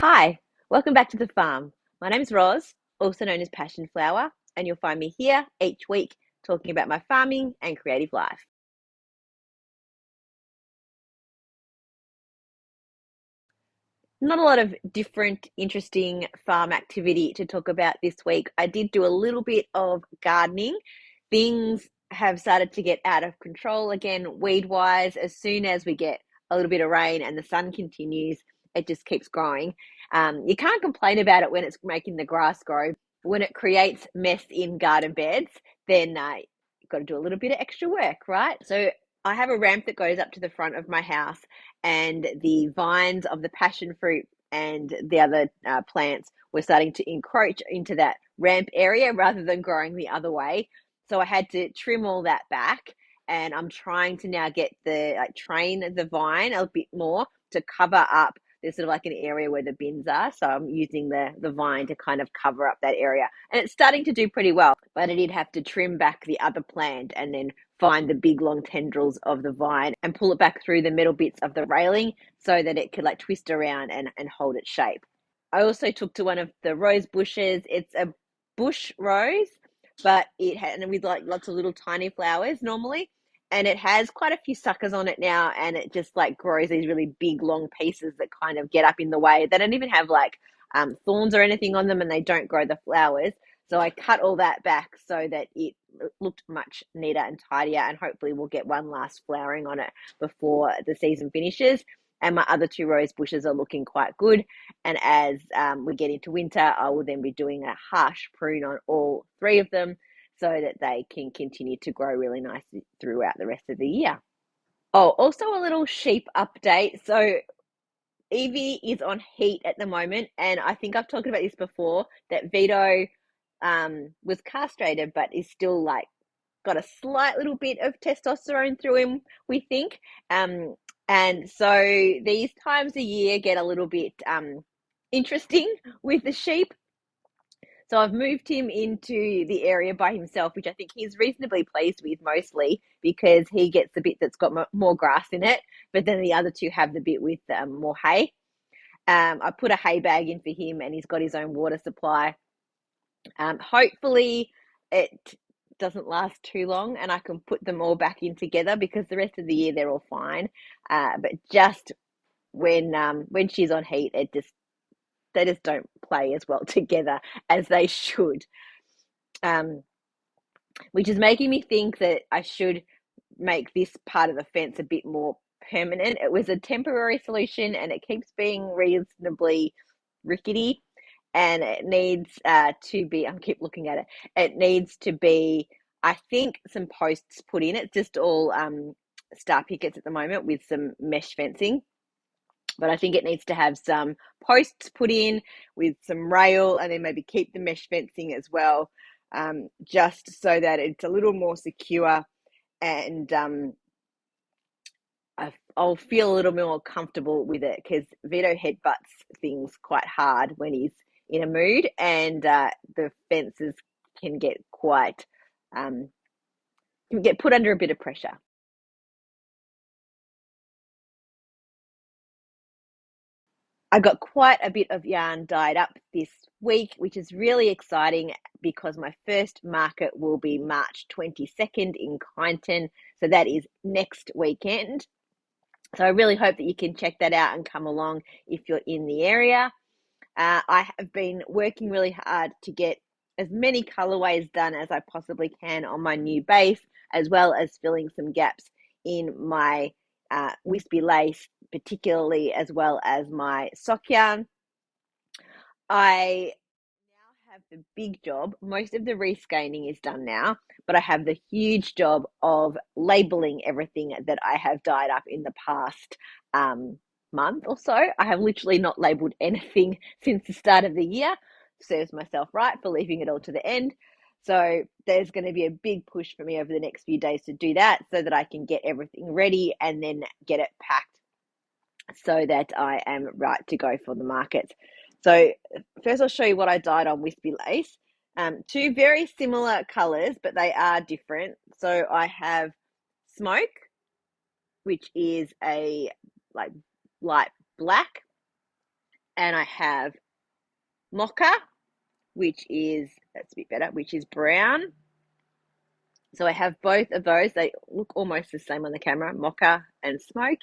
Hi, welcome back to the farm. My name's Roz, also known as Passion Flower, and you'll find me here each week talking about my farming and creative life. Not a lot of different, interesting farm activity to talk about this week. I did do a little bit of gardening. Things have started to get out of control again, weed wise. As soon as we get a little bit of rain and the sun continues, it just keeps growing. You can't complain about it when it's making the grass grow. When it creates mess in garden beds, then you've got to do a little bit of extra work, right? So I have a ramp that goes up to the front of my house, and the vines of the passion fruit and the other plants were starting to encroach into that ramp area rather than growing the other way. So I had to trim all that back, and I'm trying to now get train the vine a bit more to cover up. There's sort of like an area where the bins are, so I'm using the vine to kind of cover up that area, and it's starting to do pretty well. But I did have to trim back the other plant and then find the big long tendrils of the vine and pull it back through the middle bits of the railing so that it could like twist around and hold its shape. I also took to one of the rose bushes. It's a bush rose, but it had, and with like lots of little tiny flowers normally, and it has quite a few suckers on it now, and it just like grows these really big long pieces that kind of get up in the way. They don't even have like thorns or anything on them, and they don't grow the flowers. So I cut all that back so that it looked much neater and tidier, and hopefully we'll get one last flowering on it before the season finishes. And my other two rose bushes are looking quite good. And as we get into winter, I will then be doing a harsh prune on all three of them so that they can continue to grow really nicely throughout the rest of the year. Oh, also a little sheep update. So Evie is on heat at the moment, and I think I've talked about this before, that Vito was castrated but is still like got a slight little bit of testosterone through him, we think. And so these times a year get a little bit interesting with the sheep. So I've moved him into the area by himself, which I think he's reasonably pleased with mostly because he gets the bit that's got more grass in it, but then the other two have the bit with more hay. I put a hay bag in for him, and he's got his own water supply. Hopefully it doesn't last too long and I can put them all back in together because the rest of the year they're all fine. But just when she's on heat, they just don't play as well together as they should. Um, which is making me think that I should make this part of the fence a bit more permanent. It was a temporary solution and it keeps being reasonably rickety, and it needs to be, I keep looking at it, it needs to be, I think, some posts put in. It's just all star pickets at the moment with some mesh fencing. But I think it needs to have some posts put in with some rail, and then maybe keep the mesh fencing as well, just so that it's a little more secure, and I'll feel a little more comfortable with it because Vito headbutts things quite hard when he's in a mood, and the fences can get quite can get put under a bit of pressure. I got quite a bit of yarn dyed up this week, which is really exciting because my first market will be March 22nd in Kyneton. So that is next weekend. So I really hope that you can check that out and come along if you're in the area. I have been working really hard to get as many colorways done as I possibly can on my new base, as well as filling some gaps in my wispy lace, particularly, as well as my sock yarn. I now have the big job. Most of the rescanning is done now, but I have the huge job of labeling everything that I have dyed up in the past month or so. I have literally not labeled anything since the start of the year. Serves myself right for leaving it all to the end. So there's going to be a big push for me over the next few days to do that so that I can get everything ready and then get it packed so that I am right to go for the market. So first I'll show you what I dyed on wispy lace. Two very similar colors, but they are different. So I have smoke, which is a like light black, and I have mocha, which is, that's a bit better, which is brown. So I have both of those. They look almost the same on the camera, mocha and smoke.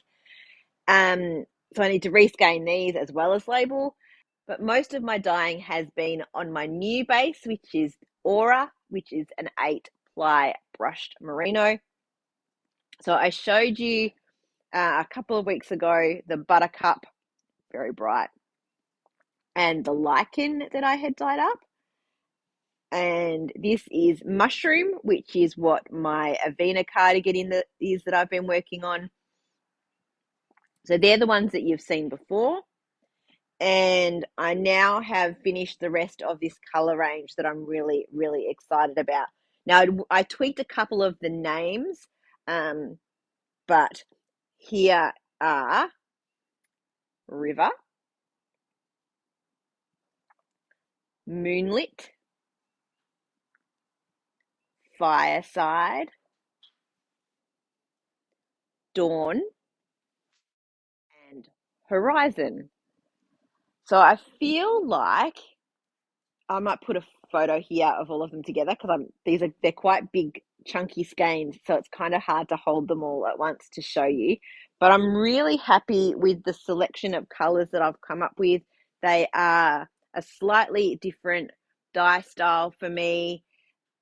So I need to reskein these as well as label. But most of my dyeing has been on my new base, which is Aura, which is an 8-ply brushed merino. So I showed you a couple of weeks ago the Buttercup, very bright, and the Lichen that I had dyed up. And this is Mushroom, which is what my Evina cardigan is that I've been working on. So they're the ones that you've seen before. And I now have finished the rest of this color range that I'm really, really excited about. Now, I tweaked a couple of the names, but here are River, Moonlit, Fireside, Dawn, and Horizon. So I feel like I might put a photo here of all of them together because they're quite big, chunky skeins, so it's kind of hard to hold them all at once to show you. But I'm really happy with the selection of colors that I've come up with. They are a slightly different dye style for me.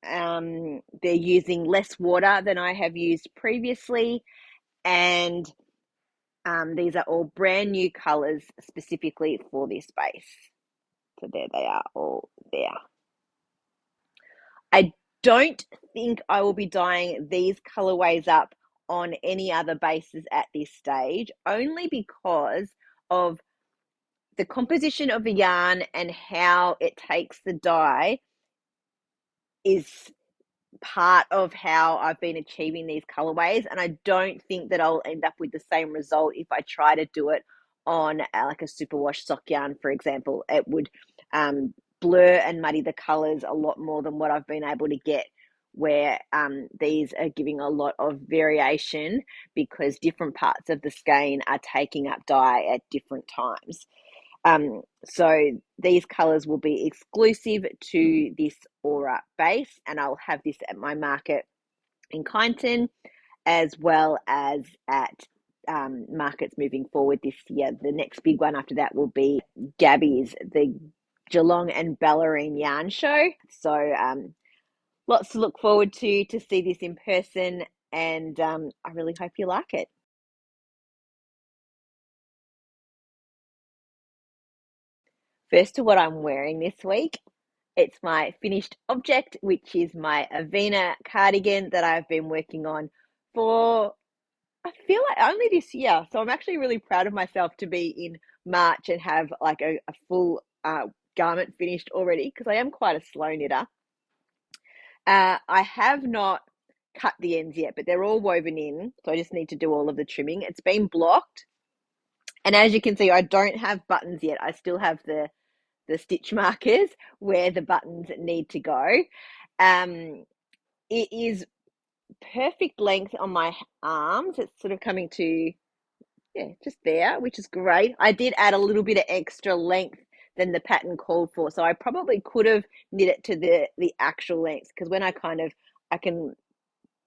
They're using less water than I have used previously, and these are all brand new colors specifically for this base. So there they are, all there. I don't think I will be dyeing these colorways up on any other bases at this stage, only because of the composition of the yarn and how it takes the dye is part of how I've been achieving these colorways, and I don't think that I'll end up with the same result if I try to do it on like a superwash sock yarn, for example. It would blur and muddy the colors a lot more than what I've been able to get where these are giving a lot of variation because different parts of the skein are taking up dye at different times. So these colors will be exclusive to this Aura base, and I'll have this at my market in Kyneton as well as at markets moving forward this year. The next big one after that will be Gabby's, the Geelong and Bellarine Yarn Show. So lots to look forward to see this in person, and I really hope you like it. First to what I'm wearing this week. It's my finished object, which is my Evina cardigan that I've been working on for, I feel like only this year. So I'm actually really proud of myself to be in March and have like a full garment finished already because I am quite a slow knitter. I have not cut the ends yet, but they're all woven in. So I just need to do all of the trimming. It's been blocked. And as you can see, I don't have buttons yet. I still have the stitch markers where the buttons need to go. It is perfect length on my arms. It's sort of coming to, yeah, just there, which is great. I did add a little bit of extra length than the pattern called for. So I probably could have knit it to the actual length because when I can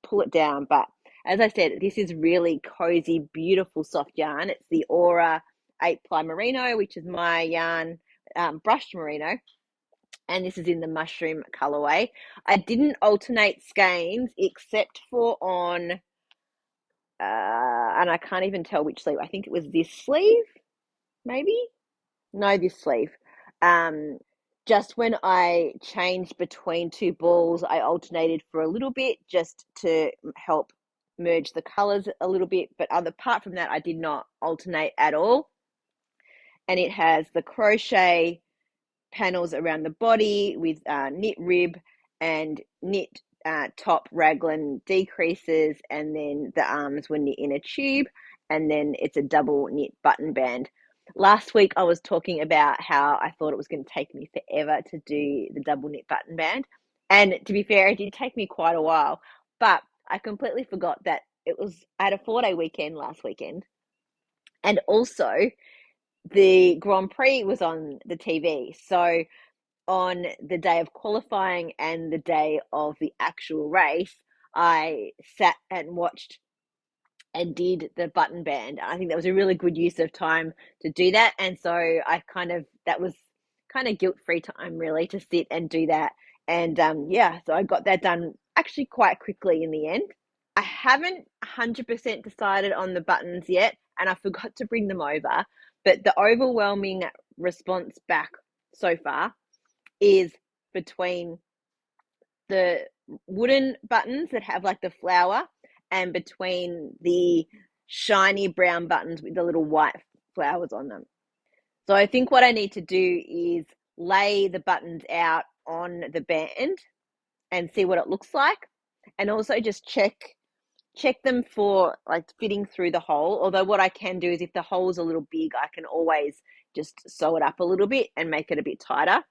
pull it down. But as I said, this is really cozy, beautiful soft yarn. It's the Aura 8-ply merino, which is my yarn, brushed merino. And this is in the mushroom colorway. I didn't alternate skeins except for on, and I can't even tell which sleeve. I think it was this sleeve, maybe? No, this sleeve. Just when I changed between two balls, I alternated for a little bit just to help merge the colors a little bit. But apart from that, I did not alternate at all. And it has the crochet panels around the body with knit rib and knit top raglan decreases, and then the arms were knit in a tube, and then it's a double knit button band. Last week I was talking about how I thought it was going to take me forever to do the double knit button band, and to be fair, it did take me quite a while, but I completely forgot that I had a 4-day weekend last weekend, and also the Grand Prix was on the TV. So on the day of qualifying and the day of the actual race, I sat and watched and did the button band. I think that was a really good use of time to do that. And so that was kind of guilt-free time really to sit and do that. And yeah, so I got that done actually quite quickly in the end. I haven't 100% decided on the buttons yet, and I forgot to bring them over, but the overwhelming response back so far is between the wooden buttons that have like the flower and between the shiny brown buttons with the little white flowers on them. So I think what I need to do is lay the buttons out on the band and see what it looks like, and also just check them for like fitting through the hole. Although what I can do is if the hole's a little big, I can always just sew it up a little bit and make it a bit tighter.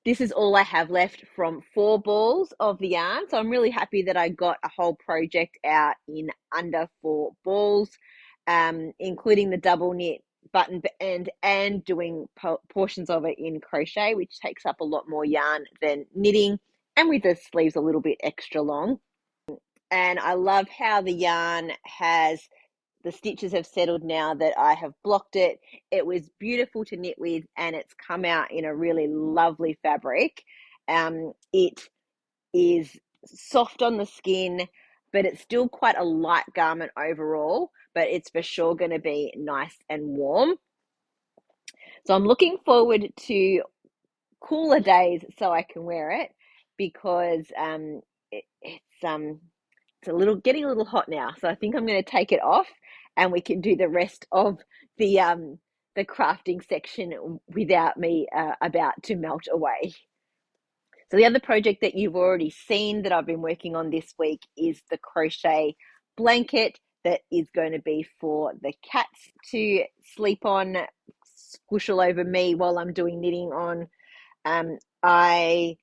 This is all I have left from 4 balls of the yarn. So I'm really happy that I got a whole project out in under 4 balls, including the double knit button band and doing portions of it in crochet, which takes up a lot more yarn than knitting, and with the sleeves a little bit extra long. And I love how the yarn the stitches have settled now that I have blocked it. It was beautiful to knit with, and it's come out in a really lovely fabric. It is soft on the skin, but it's still quite a light garment overall, but it's for sure going to be nice and warm. So I'm looking forward to cooler days so I can wear it, because it's getting a little hot now. So I think I'm going to take it off, and we can do the rest of the crafting section without me about to melt away. So the other project that you've already seen that I've been working on this week is the crochet blanket that is going to be for the cats to sleep on, squish all over me while I'm doing knitting on. I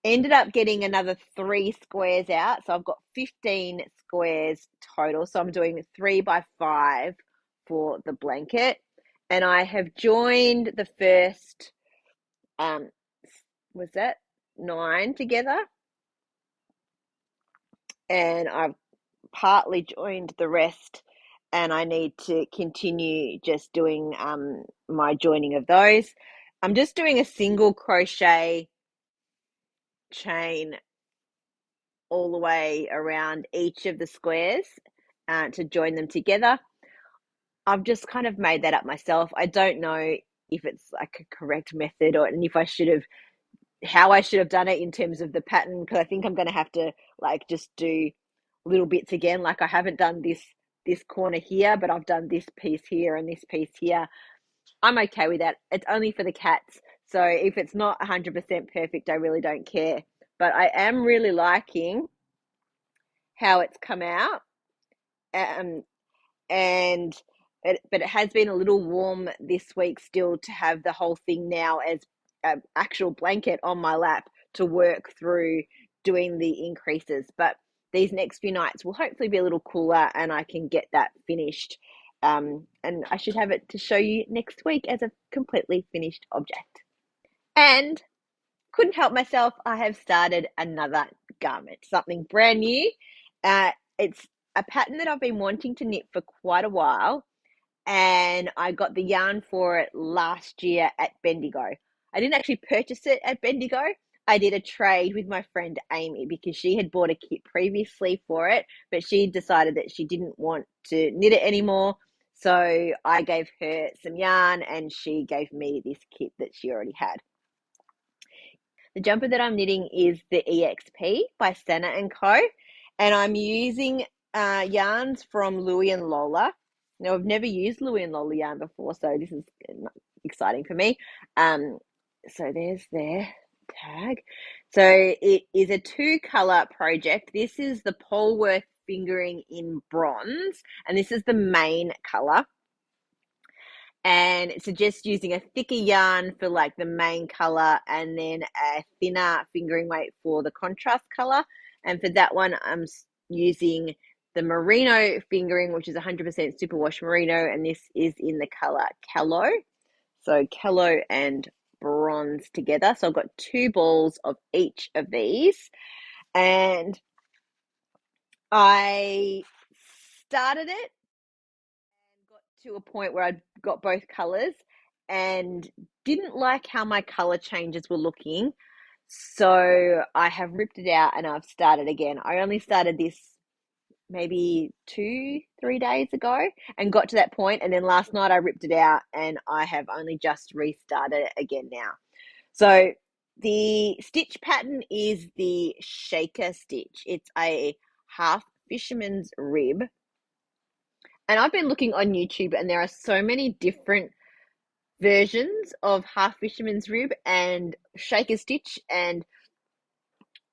ended up getting another 3 squares out. So I've got 15 squares total. So I'm doing 3 by 5 for the blanket. And I have joined the first, was that 9 together? And I've partly joined the rest, and I need to continue just doing my joining of those. I'm just doing a single crochet chain all the way around each of the squares to join them together. I've just kind of made that up myself. I don't know if it's like a correct method, and if I should have, how I should have done it in terms of the pattern, because I think I'm going to have to like just do little bits again. Like I haven't done this corner here, but I've done this piece here and this piece here. I'm okay with that. It's only for the cats. So if it's not 100% perfect, I really don't care. But I am really liking how it's come out. And but it has been a little warm this week still to have the whole thing now as an actual blanket on my lap to work through doing the increases. But these next few nights will hopefully be a little cooler, and I can get that finished. And I should have it to show you next week as a completely finished object. And couldn't help myself, I have started another garment, something brand new. It's a pattern that I've been wanting to knit for quite a while, and I got the yarn for it last year at Bendigo. I didn't actually purchase it at Bendigo. I did a trade with my friend Amy because she had bought a kit previously for it, but she decided that she didn't want to knit it anymore. So I gave her some yarn and she gave me this kit that she already had. The jumper that I'm knitting is the EXP by Sana & Co. And I'm using yarns from Louie and Lola. Now, I've never used Louie and Lola yarn before, so this is exciting for me. So there's their tag. So it is a 2-color project. This is the Polworth fingering in bronze, and this is the main color. And it suggests using a thicker yarn for like the main color and then a thinner fingering weight for the contrast color. And for that one, I'm using the merino fingering, which is 100% superwash merino, and this is in the color Callow. So Callow and bronze together. So I've got 2 balls of each of these, and I started it and got to a point where I'd got both colors and didn't like how my color changes were looking. So I have ripped it out and I've started again. I only started this maybe 2-3 days ago and got to that point, and then last night I ripped it out and I have only just restarted it again now. So the stitch pattern is the shaker stitch. It's a half fisherman's rib, and I've been looking on YouTube and there are so many different versions of half fisherman's rib and shaker stitch and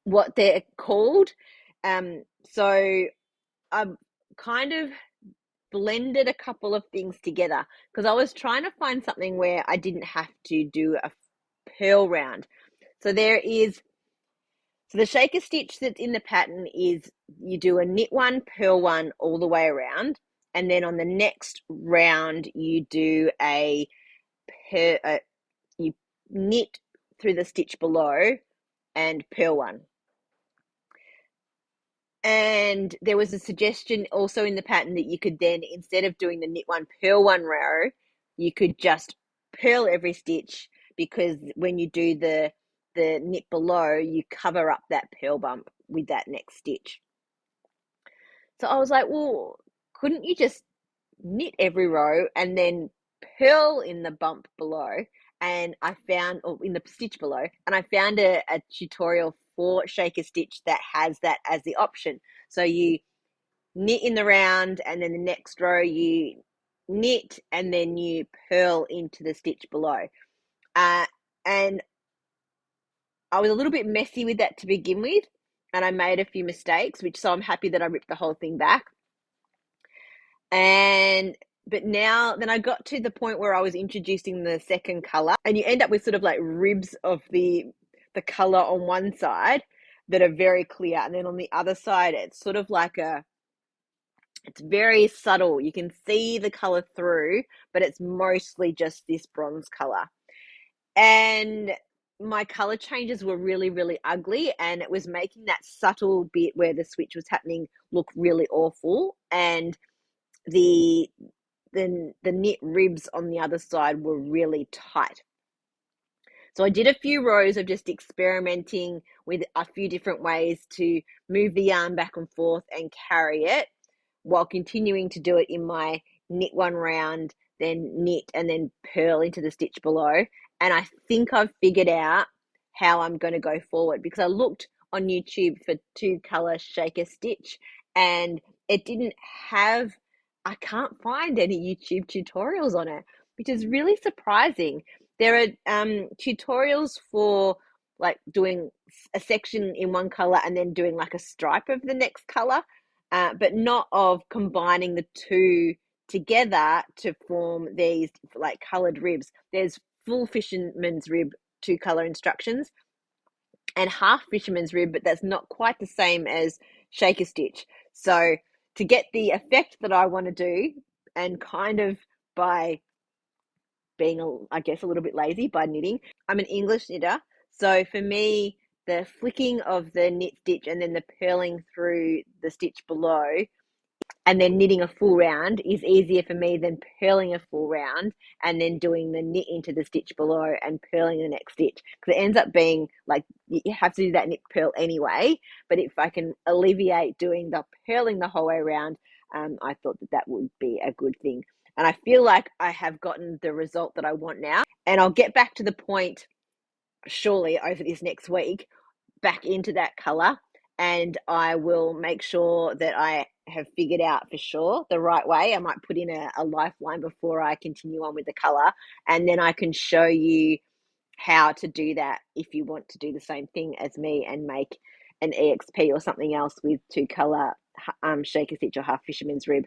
what they're called. So I've kind of blended a couple of things together because I was trying to find something where I didn't have to do a purl round. So the shaker stitch that's in the pattern is you do a knit one, purl one all the way around, and then on the next round you do you knit through the stitch below and purl one. And there was a suggestion also in the pattern that you could then, instead of doing the knit one, purl one row, you could just purl every stitch, because when you do the knit below, you cover up that purl bump with that next stitch. So I was like, well, couldn't you just knit every row and then purl in the bump below? And I found, or in the stitch below, and I found a tutorial for shaker stitch that has that as the option. So you knit in the round, and then the next row you knit, and then you purl into the stitch below. And I was a little bit messy with that to begin with, and I made a few mistakes, so I'm happy that I ripped the whole thing back. But now, then I got to the point where I was introducing the second color, and you end up with sort of like ribs of the color on one side that are very clear, and then on the other side it's sort of like it's very subtle. You can see the color through, but it's mostly just this bronze color. And my color changes were really, really ugly, and it was making that subtle bit where the switch was happening look really awful. And the knit ribs on the other side were really tight. So I did a few rows of just experimenting with a few different ways to move the yarn back and forth and carry it, while continuing to do it in my knit one round, then knit, and then purl into the stitch below. And I think I've figured out how I'm going to go forward, because I looked on YouTube for 2-color shaker stitch and it didn't have, I can't find any YouTube tutorials on it, which is really surprising. There are tutorials for like doing a section in one color and then doing like a stripe of the next color, but not of combining the two together to form these like colored ribs. There's full fisherman's rib 2-color instructions and half fisherman's rib, but that's not quite the same as shaker stitch. So to get the effect that I want to do, and kind of by being, I guess, a little bit lazy by knitting, I'm an English knitter. So for me, the flicking of the knit stitch and then the purling through the stitch below and then knitting a full round is easier for me than purling a full round and then doing the knit into the stitch below and purling the next stitch, because it ends up being like you have to do that knit purl anyway. But if I can alleviate doing the purling the whole way around, I thought that would be a good thing. And I feel like I have gotten the result that I want now, and I'll get back to the point surely over this next week, back into that color, and I will make sure that I have figured out for sure the right way. I might put in a lifeline before I continue on with the color, and then I can show you how to do that if you want to do the same thing as me and make an EXP or something else with 2-color shaker stitch or half fisherman's rib.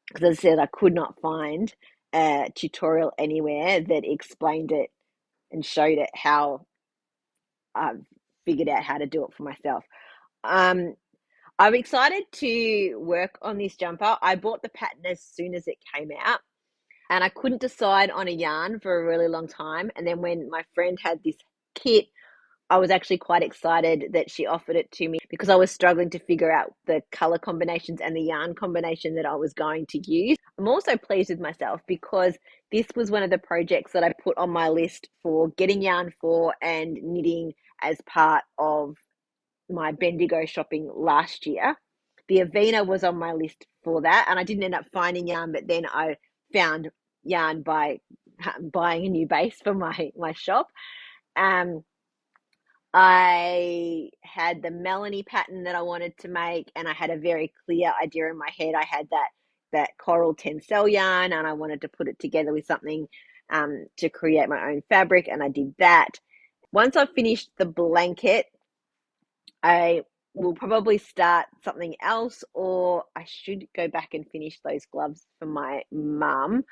Because as I said, I could not find a tutorial anywhere that explained it and showed it how I've figured out how to do it for myself. I'm excited to work on this jumper. I bought the pattern as soon as it came out, and I couldn't decide on a yarn for a really long time. And then when my friend had this kit, I was actually quite excited that she offered it to me because I was struggling to figure out the color combinations and the yarn combination that I was going to use. I'm also pleased with myself because this was one of the projects that I put on my list for getting yarn for and knitting as part of my Bendigo shopping last year. The Evina was on my list for that, and I didn't end up finding yarn, but then I found yarn by buying a new base for my shop. I had the Melanie pattern that I wanted to make, and I had a very clear idea in my head. I had that coral tencel yarn, and I wanted to put it together with something to create my own fabric, and I did that. Once I've finished the blanket, I will probably start something else, or I should go back and finish those gloves for my mum.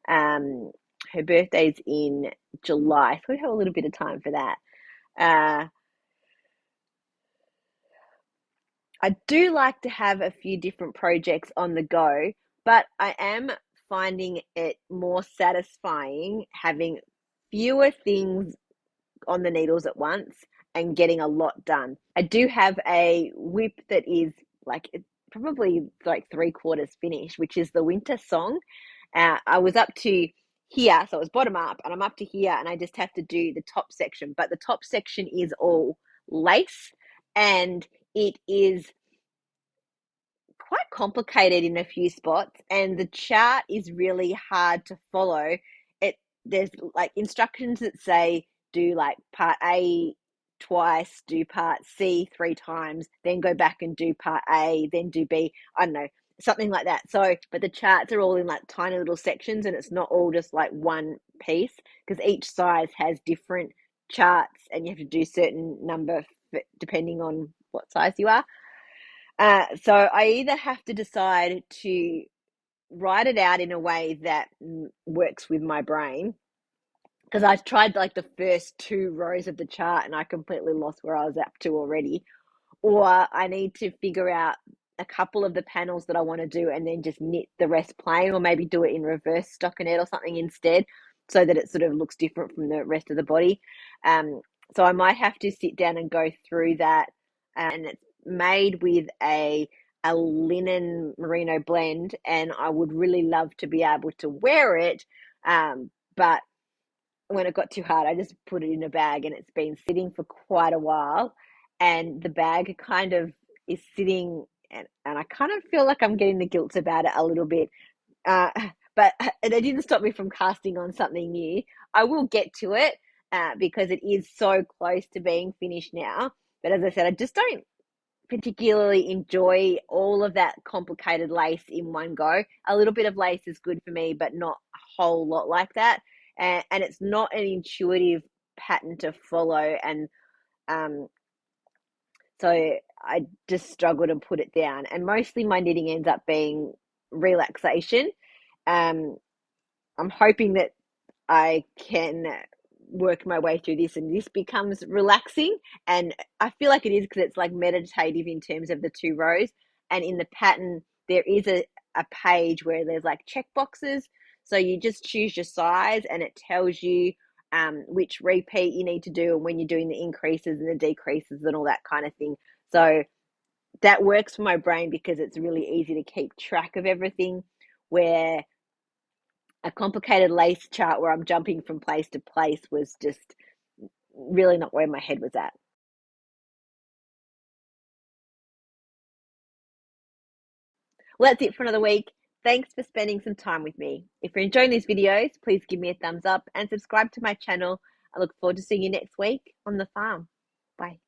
Her birthday's in July, so we have a little bit of time for that. I do like to have a few different projects on the go, but I am finding it more satisfying having fewer things on the needles at once and getting a lot done. I do have a whip that is probably like 3/4 finished, which is the winter song. I was up to here, so it was bottom up, and I'm up to here, and I just have to do the top section. But the top section is all lace, and it is quite complicated in a few spots, and the chart is really hard to follow. There's like instructions that say do like part A twice, do part C 3 times, then go back and do part A, then do B. I don't know, something like that. So, but the charts are all in like tiny little sections, and it's not all just like one piece because each size has different charts, and you have to do certain number depending on what size you are. So I either have to decide to write it out in a way that works with my brain, because I tried like the first 2 rows of the chart and I completely lost where I was up to already, or I need to figure out a couple of the panels that I want to do and then just knit the rest plain, or maybe do it in reverse stockinette or something instead, so that it sort of looks different from the rest of the body. So I might have to sit down and go through that, and it's made with a linen merino blend, and I would really love to be able to wear it, but when it got too hard, I just put it in a bag, and it's been sitting for quite a while, and the bag kind of is sitting, and I kind of feel like I'm getting the guilt about it a little bit. Uh, but it didn't stop me from casting on something new. I will get to it because it is so close to being finished now. But as I said, I just don't particularly enjoy all of that complicated lace in one go. A little bit of lace is good for me, but not a whole lot like that. And it's not an intuitive pattern to follow. And so I just struggle to put it down. And mostly my knitting ends up being relaxation. I'm hoping that I can work my way through this and this becomes relaxing. And I feel like it is, because it's like meditative in terms of the 2 rows. And in the pattern, there is a page where there's like check boxes. So you just choose your size, and it tells you which repeat you need to do, and when you're doing the increases and the decreases and all that kind of thing. So that works for my brain because it's really easy to keep track of everything, where a complicated lace chart where I'm jumping from place to place was just really not where my head was at. Well, that's it for another week. Thanks for spending some time with me. If you're enjoying these videos, please give me a thumbs up and subscribe to my channel. I look forward to seeing you next week on the farm. Bye.